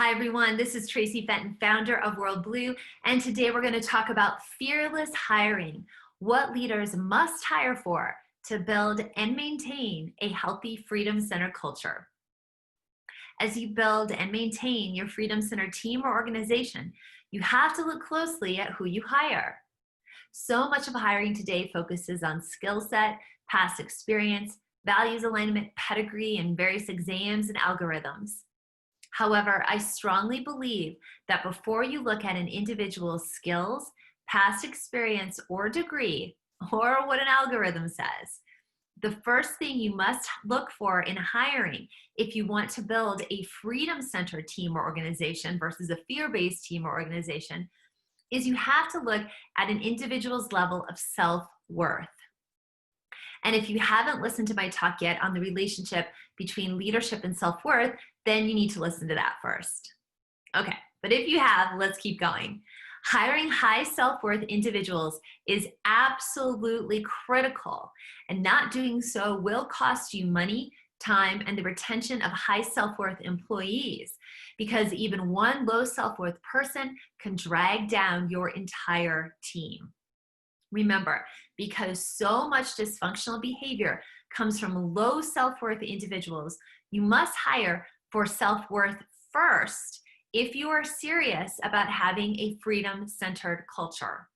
Hi everyone, this is Traci Fenton, founder of WorldBlu, and today we're going to talk about fearless hiring, what leaders must hire for to build and maintain a healthy freedom-centered culture. As you build and maintain your freedom-centered team or organization, you have to look closely at who you hire. So much of hiring today focuses on skill set, past experience, values alignment, pedigree, and various exams and algorithms. However, I strongly believe that before you look at an individual's skills, past experience, or degree, or what an algorithm says, the first thing you must look for in hiring, if you want to build a freedom-centered team or organization versus a fear-based team or organization, is you have to look at an individual's level of self-worth. And if you haven't listened to my talk yet on the relationship between leadership and self-worth, then you need to listen to that first. Okay, but if you have, let's keep going. Hiring high self-worth individuals is absolutely critical, and not doing so will cost you money, time, and the retention of high self-worth employees, because even one low self-worth person can drag down your entire team. Remember, because so much dysfunctional behavior comes from low self-worth individuals, you must hire for self-worth first if you are serious about having a freedom-centered culture.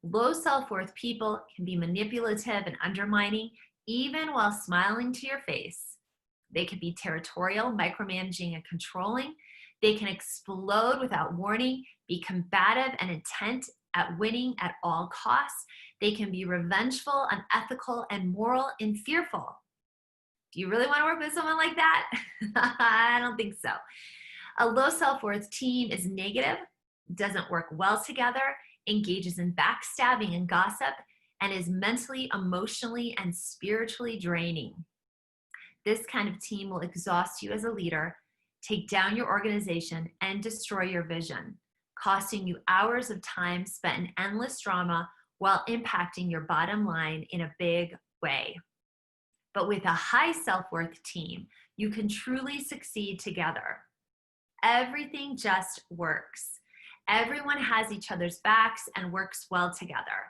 Low self-worth people can be manipulative and undermining even while smiling to your face. They can be territorial, micromanaging, and controlling. They can explode without warning, be combative and intent at winning at all costs. They can be revengeful, unethical, and moral and fearful. Do you really want to work with someone like that? I don't think so. A low self-worth team is negative, doesn't work well together, engages in backstabbing and gossip, and is mentally, emotionally, and spiritually draining. This kind of team will exhaust you as a leader, take down your organization, and destroy your vision, costing you hours of time spent in endless drama while impacting your bottom line in a big way. But with a high self-worth team, you can truly succeed together. Everything just works. Everyone has each other's backs and works well together.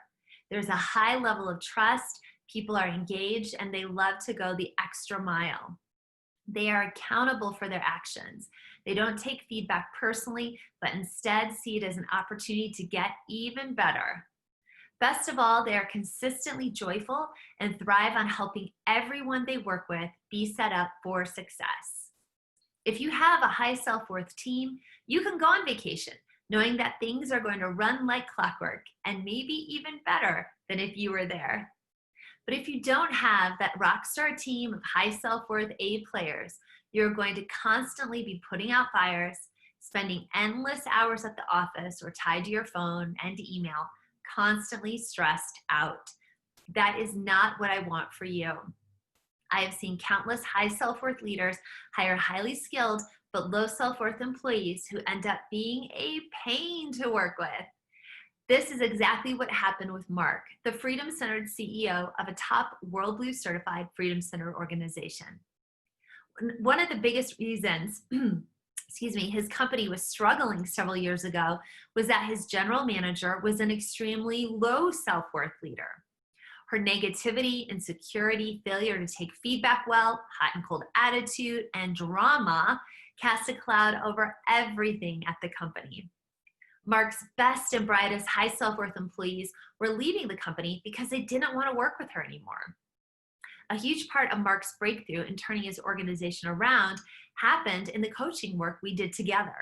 There's a high level of trust, people are engaged, and they love to go the extra mile. They are accountable for their actions. They don't take feedback personally, but instead see it as an opportunity to get even better. Best of all, they are consistently joyful and thrive on helping everyone they work with be set up for success. If you have a high self-worth team, you can go on vacation knowing that things are going to run like clockwork and maybe even better than if you were there. But if you don't have that rockstar team of high self-worth A players, you're going to constantly be putting out fires, spending endless hours at the office or tied to your phone and email, constantly stressed out. That is not what I want for you. I have seen countless high self-worth leaders hire highly skilled but low self-worth employees who end up being a pain to work with. This is exactly what happened with Mark, the freedom-centered CEO of a top WorldBlu certified freedom-centered organization. One of the biggest reasons his company was struggling several years ago was that his general manager was an extremely low self-worth leader. Her negativity, insecurity, failure to take feedback well, hot and cold attitude, and drama cast a cloud over everything at the company. Mark's best and brightest high self-worth employees were leaving the company because they didn't want to work with her anymore. A huge part of Mark's breakthrough in turning his organization around happened in the coaching work we did together.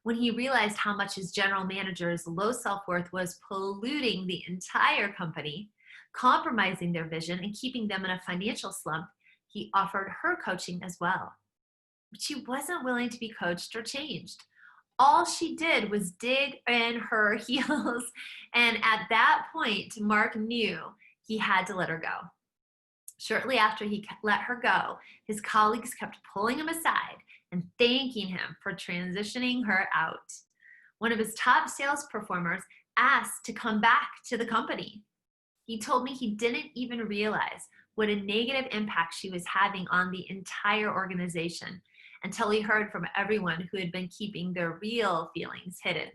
When he realized how much his general manager's low self-worth was polluting the entire company, compromising their vision, and keeping them in a financial slump, he offered her coaching as well. But she wasn't willing to be coached or changed. All she did was dig in her heels, and at that point, Mark knew he had to let her go. Shortly after he let her go, his colleagues kept pulling him aside and thanking him for transitioning her out. One of his top sales performers asked to come back to the company. He told me he didn't even realize what a negative impact she was having on the entire organization, until he heard from everyone who had been keeping their real feelings hidden.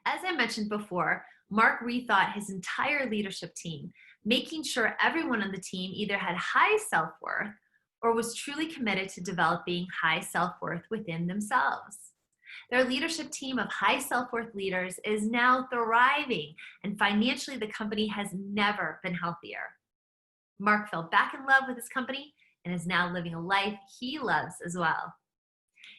As I mentioned before, Mark rethought his entire leadership team, making sure everyone on the team either had high self-worth or was truly committed to developing high self-worth within themselves. Their leadership team of high self-worth leaders is now thriving, and financially the company has never been healthier. Mark fell back in love with his company and is now living a life he loves as well.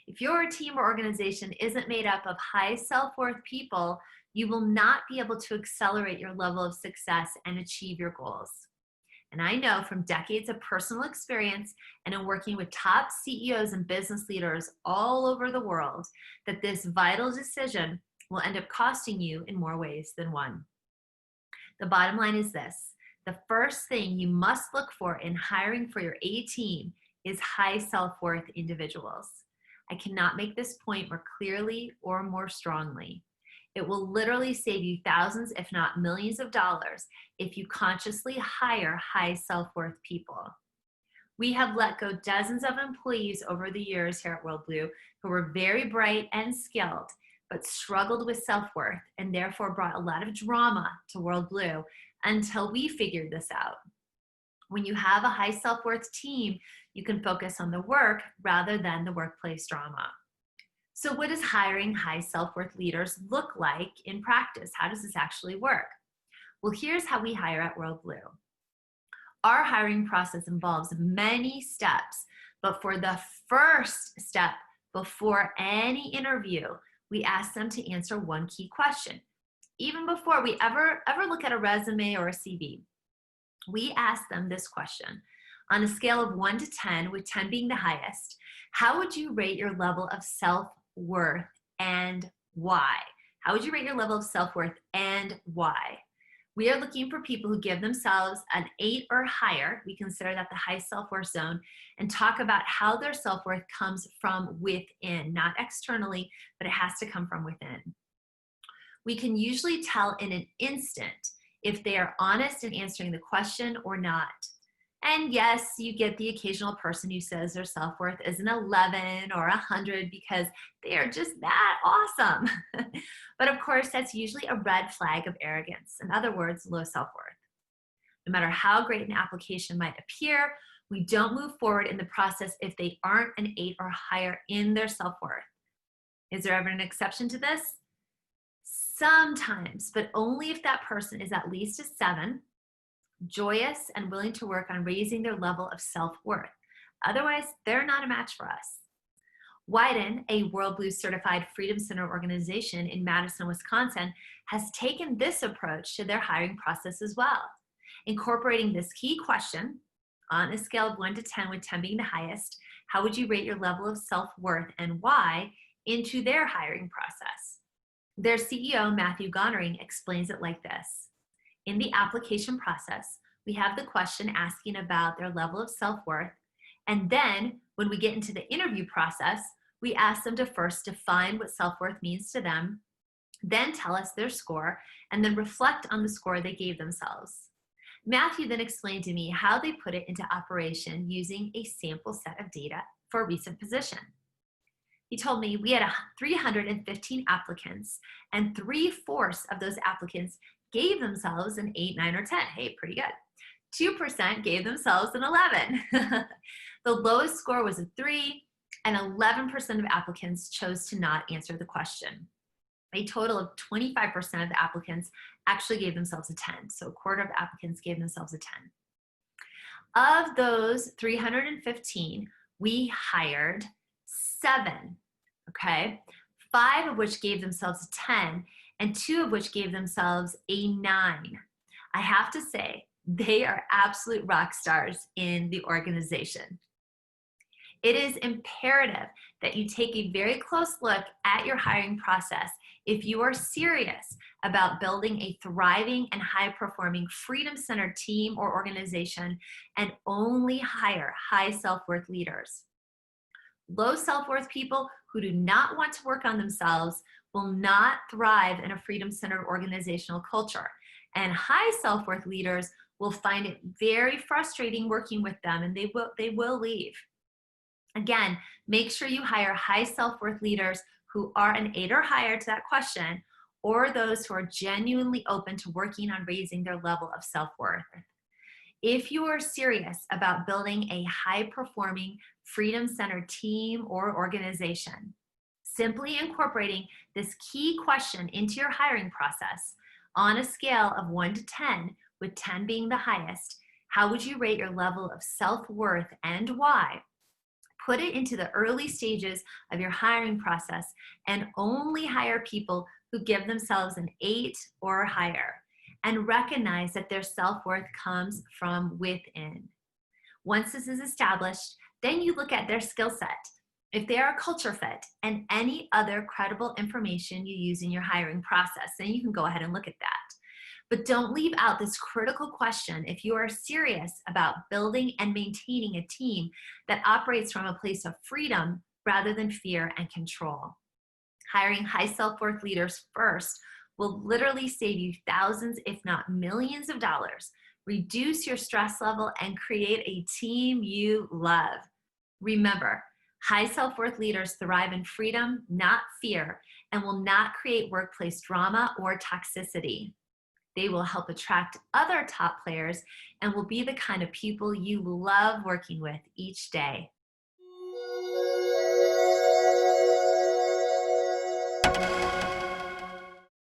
If your team or organization isn't made up of high self-worth people, you will not be able to accelerate your level of success and achieve your goals. And I know from decades of personal experience and in working with top CEOs and business leaders all over the world that this vital decision will end up costing you in more ways than one. The bottom line is this: the first thing you must look for in hiring for your A team is high self-worth individuals. I cannot make this point more clearly or more strongly. It will literally save you thousands, if not millions of dollars if you consciously hire high self-worth people. We have let go dozens of employees over the years here at WorldBlu who were very bright and skilled, but struggled with self-worth and therefore brought a lot of drama to WorldBlu until we figured this out. When you have a high self-worth team, you can focus on the work rather than the workplace drama. So what does hiring high self-worth leaders look like in practice? How does this actually work? Well, here's how we hire at WorldBlu. Our hiring process involves many steps, but for the first step, before any interview, we ask them to answer one key question. Even before we ever look at a resume or a CV, we ask them this question. On a scale of 1 to 10, with 10 being the highest, how would you rate your level of self-worth and why? How would you rate your level of self-worth and why? We are looking for people who give themselves an 8 or higher. We consider that the high self-worth zone, and talk about how their self-worth comes from within, not externally, but it has to come from within. We can usually tell in an instant if they are honest in answering the question or not. And yes, you get the occasional person who says their self-worth is an 11 or 100 because they are just that awesome. But of course, that's usually a red flag of arrogance. In other words, low self-worth. No matter how great an application might appear, we don't move forward in the process if they aren't an 8 or higher in their self-worth. Is there ever an exception to this? Sometimes, but only if that person is at least a 7, joyous and willing to work on raising their level of self-worth. Otherwise, they're not a match for us. Wyden, a WorldBlu certified Freedom Center organization in Madison, Wisconsin, has taken this approach to their hiring process as well, incorporating this key question on a scale of 1 to 10, with 10 being the highest. How would you rate your level of self-worth and why into their hiring process? Their CEO, Matthew Gonering, explains it like this. In the application process, we have the question asking about their level of self-worth, and then when we get into the interview process, we ask them to first define what self-worth means to them, then tell us their score, and then reflect on the score they gave themselves. Matthew then explained to me how they put it into operation using a sample set of data for a recent position. He told me we had 315 applicants, and 3/4 of those applicants gave themselves an 8, 9, or 10. Hey, pretty good. 2% gave themselves an 11. The lowest score was a 3, and 11% of applicants chose to not answer the question. A total of 25% of the applicants actually gave themselves a 10. So a quarter of the applicants gave themselves a 10. Of those 315, we hired 7, okay? 5 of which gave themselves a 10, and 2 of which gave themselves a 9. I have to say, they are absolute rock stars in the organization. It is imperative that you take a very close look at your hiring process if you are serious about building a thriving and high-performing freedom-centered team or organization, and only hire high self-worth leaders. Low self-worth people who do not want to work on themselves will not thrive in a freedom-centered organizational culture. And high self-worth leaders will find it very frustrating working with them, and they will leave. Again, make sure you hire high self-worth leaders who are an 8 or higher to that question, or those who are genuinely open to working on raising their level of self-worth. If you are serious about building a high-performing, freedom-centered team or organization, simply incorporating this key question into your hiring process on a scale of 1 to 10, with 10 being the highest, how would you rate your level of self-worth and why? Put it into the early stages of your hiring process and only hire people who give themselves an 8 or higher, and recognize that their self-worth comes from within. Once this is established, then you look at their skill set, if they are a culture fit, and any other credible information you use in your hiring process. Then you can go ahead and look at that. But don't leave out this critical question if you are serious about building and maintaining a team that operates from a place of freedom rather than fear and control. Hiring high self-worth leaders first will literally save you thousands, if not millions of dollars, reduce your stress level, and create a team you love. Remember, high self-worth leaders thrive in freedom, not fear, and will not create workplace drama or toxicity. They will help attract other top players and will be the kind of people you love working with each day.